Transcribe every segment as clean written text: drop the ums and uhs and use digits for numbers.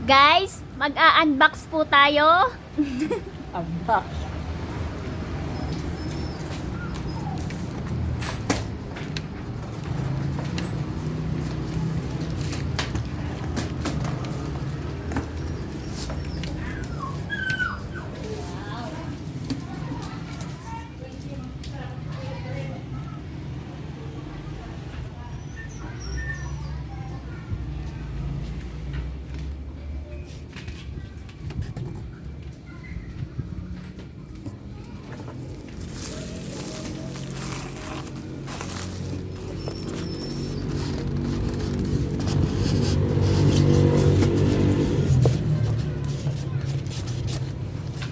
Guys, mag-a-unbox po tayo. Unbox.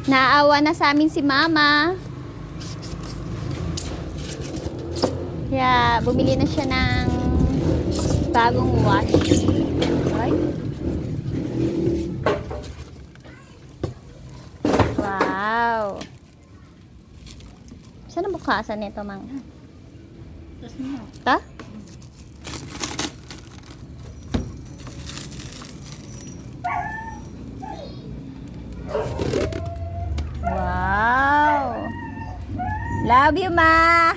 Naawa na sa amin si Mama. Kaya bumili na siya ng bagong wash. Right? Wow. Saan ang bukasan nito, Mang? Tapos mo. Ta? Wow. Love you, Ma.